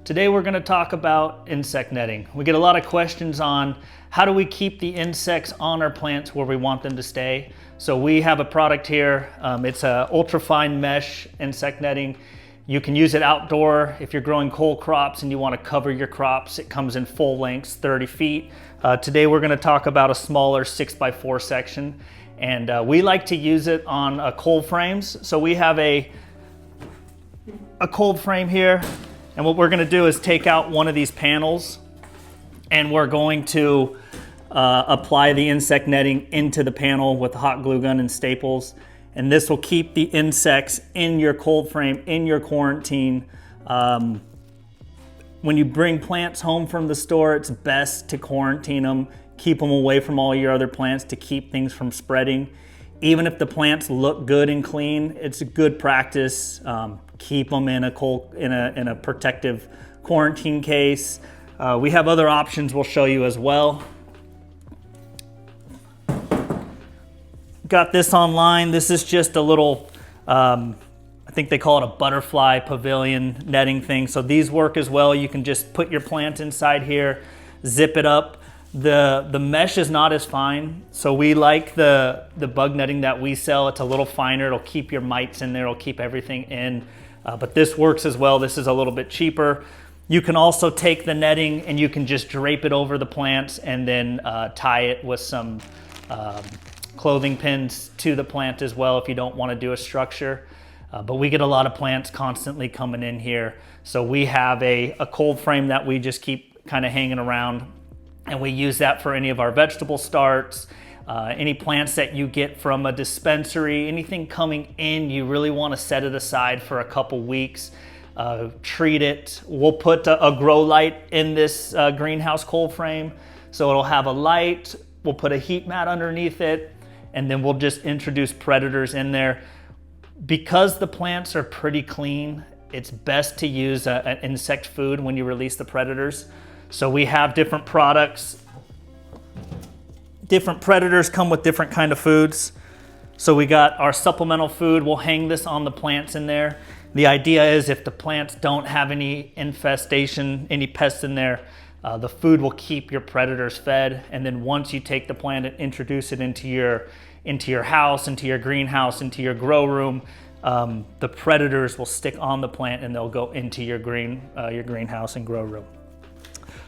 Today we're going to talk about insect netting. We get a lot of questions on how do we keep the insects on our plants where we want them to stay. So we have a product here. It's a ultrafine mesh insect netting. You can use it outdoor if you're growing cole crops and you want to cover your crops. It comes in full lengths, 30 feet. Today we're going to talk about a smaller 6x4 section, and we like to use it on cold frames. So we have a cold frame here, and what we're going to do is take out one of these panels, and we're going to apply the insect netting into the panel with a hot glue gun and staples. And this will keep the insects in your cold frame, in your quarantine. When you bring plants home from the store, it's best to quarantine them, keep them away from all your other plants to keep things from spreading. Even if the plants look good and clean, it's a good practice. Keep them in a protective quarantine case. We have other options we'll show you as well. Got this online. This is just a little, I think they call it a butterfly pavilion netting thing. So these work as well. You can just put your plant inside here, zip it up. The mesh is not as fine. So we like the bug netting that we sell. It's a little finer. It'll keep your mites in there. It'll keep everything in. But this works as well. This is a little bit cheaper. You can also take the netting and you can just drape it over the plants and then tie it with some clothing pins to the plant as well if you don't want to do a structure. But we get a lot of plants constantly coming in here. So we have a cold frame that we just keep kind of hanging around, and we use that for any of our vegetable starts, any plants that you get from a dispensary, anything coming in, you really want to set it aside for a couple weeks, treat it. We'll put a grow light in this greenhouse cold frame. So it'll have a light, we'll put a heat mat underneath it, and then we'll just introduce predators in there. Because the plants are pretty clean, it's best to use an insect food when you release the predators. So we have different products. Different predators come with different kind of foods. So we got our supplemental food. We'll hang this on the plants in there. The idea is if the plants don't have any infestation, any pests in there, the food will keep your predators fed. And then once you take the plant and introduce it into your house, into your greenhouse, into your grow room, the predators will stick on the plant and they'll go into your greenhouse and grow room.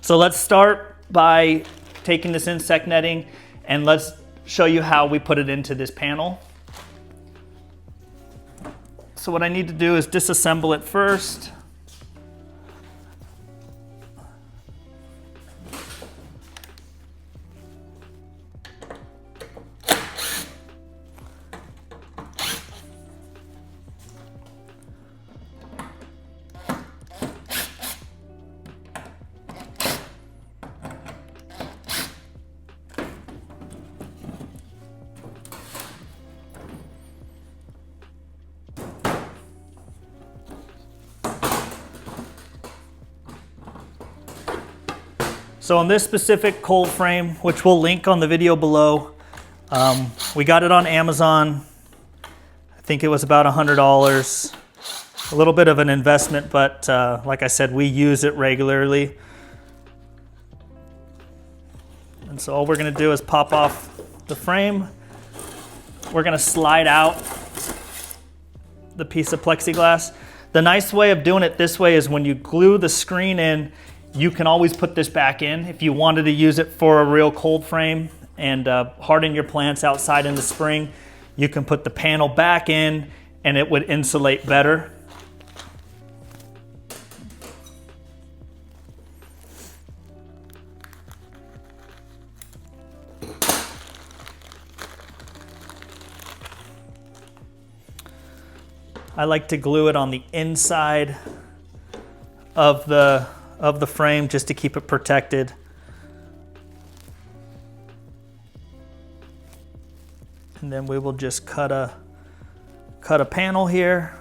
So let's start by taking this insect netting and let's show you how we put it into this panel. So what I need to do is disassemble it first. So on this specific cold frame, which we'll link on the video below, we got it on Amazon. I think it was about $100. A little bit of an investment, but like I said, we use it regularly. And so all we're gonna do is pop off the frame. We're gonna slide out the piece of plexiglass. The nice way of doing it this way is when you glue the screen in, you can always put this back in. If you wanted to use it for a real cold frame and harden your plants outside in the spring, you can put the panel back in and it would insulate better. I like to glue it on the inside of the frame just to keep it protected. And then we will just cut a panel here.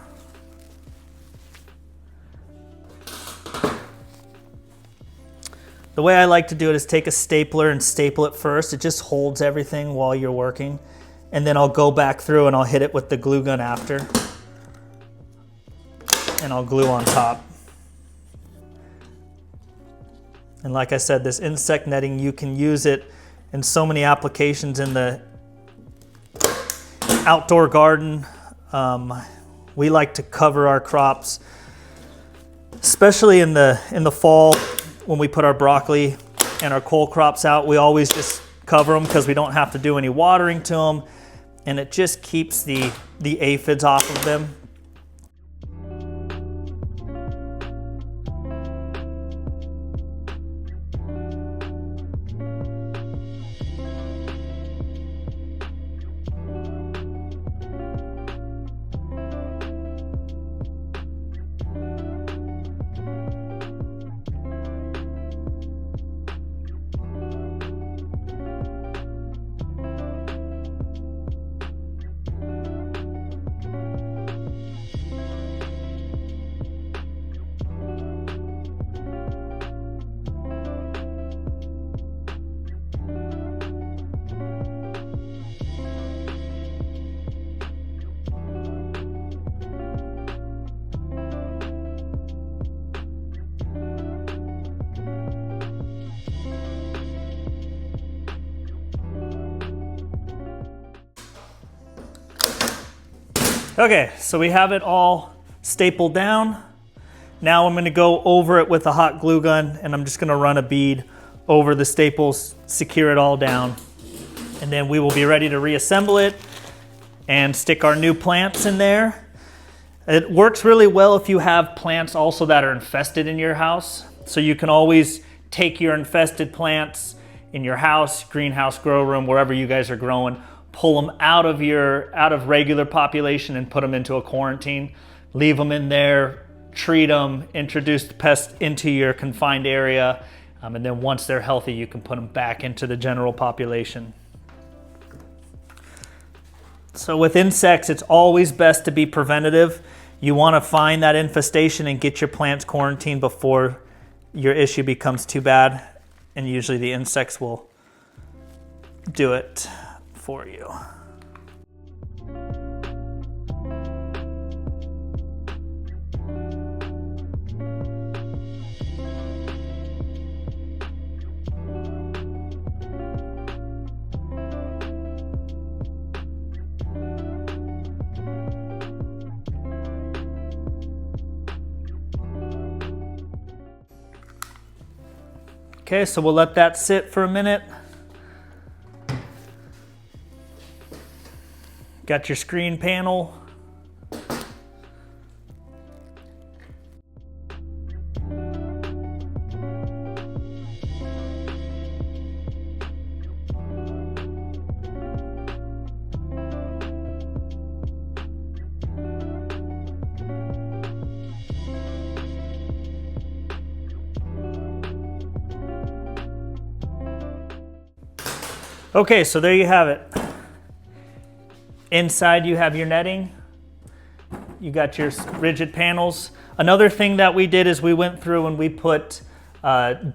The way I like to do it is take a stapler and staple it first. It just holds everything while you're working. And then I'll go back through and I'll hit it with the glue gun after. And I'll glue on top. And like I said, this insect netting, you can use it in so many applications in the outdoor garden. We like to cover our crops, especially in the fall when we put our broccoli and our cole crops out. We always just cover them because we don't have to do any watering to them, and it just keeps the aphids off of them. Okay, so we have it all stapled down. Now I'm going to go over it with a hot glue gun, and I'm just going to run a bead over the staples, secure it all down, and then we will be ready to reassemble it and stick our new plants in there. It works really well if you have plants also that are infested in your house. So you can always take your infested plants in your house, greenhouse, grow room, wherever you guys are growing, pull them out of regular population and put them into a quarantine. Leave them in there, treat them, introduce the pest into your confined area, and then once they're healthy, you can put them back into the general population. So with insects, it's always best to be preventative. You want to find that infestation and get your plants quarantined before your issue becomes too bad, and usually the insects will do it for you. Okay, so we'll let that sit for a minute. Got your screen panel. Okay, so there you have it. Inside you have your netting. You got your rigid panels. Another thing that we did is we went through and we put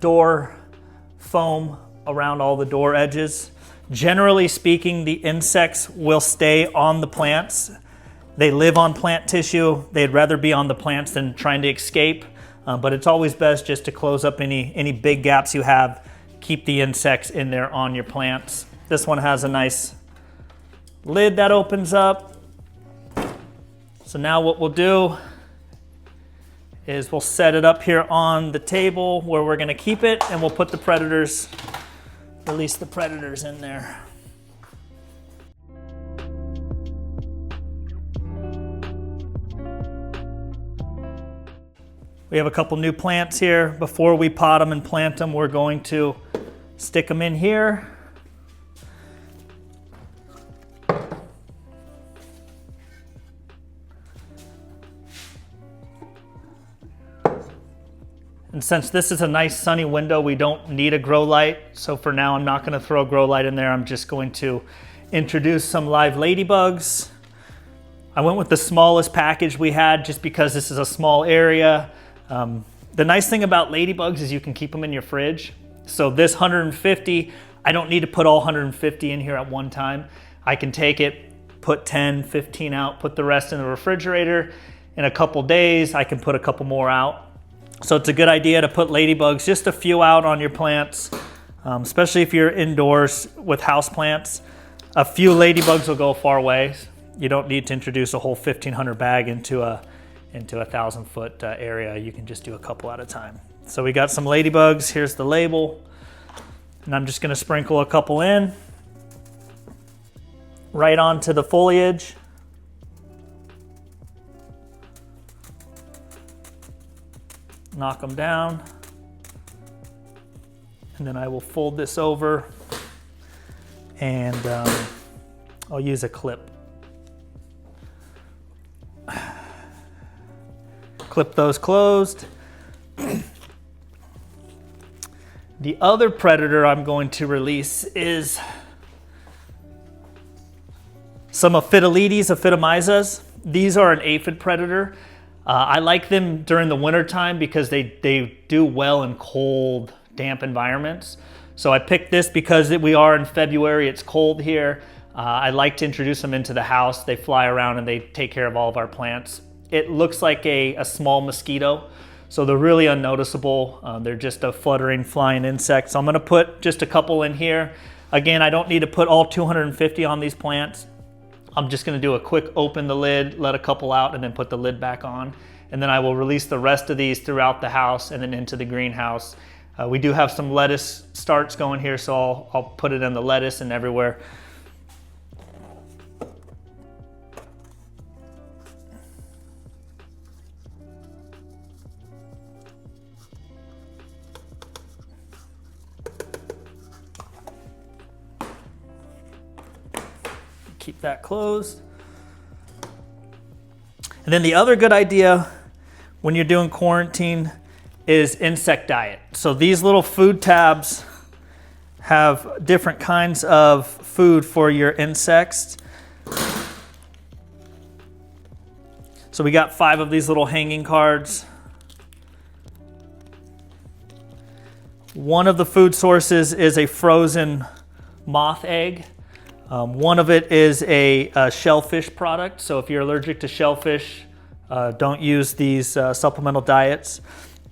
door foam around all the door edges. Generally speaking, the insects will stay on the plants. They live on plant tissue. They'd rather be on the plants than trying to escape. But it's always best just to close up any big gaps you have. Keep the insects in there on your plants. This one has a nice lid that opens up. So now what we'll do is we'll set it up here on the table where we're gonna keep it, and we'll put the predators, release the predators in there. We have a couple new plants here. Before we pot them and plant them, we're going to stick them in here. And since this is a nice sunny window, we don't need a grow light. So for now, I'm not gonna throw a grow light in there. I'm just going to introduce some live ladybugs. I went with the smallest package we had just because this is a small area. The nice thing about ladybugs is you can keep them in your fridge. So this 150, I don't need to put all 150 in here at one time. I can take it, put 10, 15 out, put the rest in the refrigerator. In a couple days, I can put a couple more out. So it's a good idea to put ladybugs, just a few out on your plants, especially if you're indoors with houseplants. A few ladybugs will go a far way. You don't need to introduce a whole 1,500 bag into a 1,000-foot area. You can just do a couple at a time. So we got some ladybugs. Here's the label. And I'm just going to sprinkle a couple in right onto the foliage. Knock them down. And then I will fold this over and I'll use a clip. Clip those closed. The other predator I'm going to release is some Aphidoletes, aphidimyzas. These are an aphid predator. I like them during the winter time because they do well in cold, damp environments. So I picked this because we are in February, it's cold here. I like to introduce them into the house. They fly around and they take care of all of our plants. It looks like a small mosquito, so they're really unnoticeable. They're just a fluttering, flying insect. So I'm gonna put just a couple in here. Again, I don't need to put all 250 on these plants. I'm just gonna do a quick open the lid, let a couple out, and then put the lid back on. And then I will release the rest of these throughout the house and then into the greenhouse. We do have some lettuce starts going here, so I'll put it in the lettuce and everywhere. Keep that closed. And then the other good idea when you're doing quarantine is insect diet. So these little food tabs have different kinds of food for your insects. So we got 5 of these little hanging cards. One of the food sources is a frozen moth egg. One of it is a shellfish product. So if you're allergic to shellfish, don't use these supplemental diets.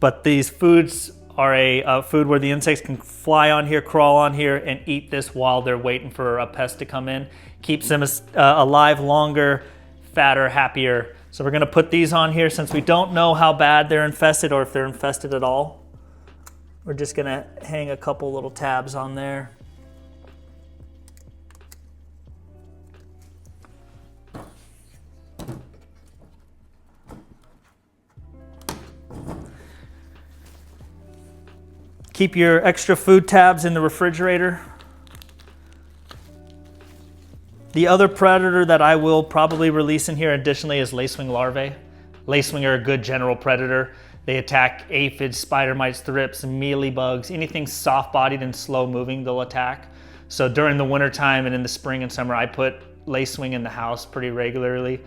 But these foods are a food where the insects can fly on here, crawl on here, and eat this while they're waiting for a pest to come in. Keeps them alive longer, fatter, happier. So we're gonna put these on here since we don't know how bad they're infested or if they're infested at all. We're just gonna hang a couple little tabs on there. Keep your extra food tabs in the refrigerator. The other predator that I will probably release in here additionally is lacewing larvae. Lacewing are a good general predator. They attack aphids, spider mites, thrips, mealybugs, anything soft-bodied and slow-moving they'll attack. So during the winter time and in the spring and summer, I put lacewing in the house pretty regularly.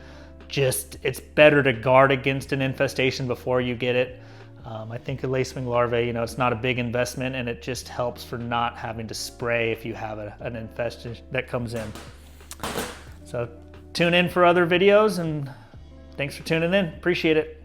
It's better to guard against an infestation before you get it. I think a lacewing larvae, it's not a big investment and it just helps for not having to spray if you have an infestation that comes in. So tune in for other videos and thanks for tuning in. Appreciate it.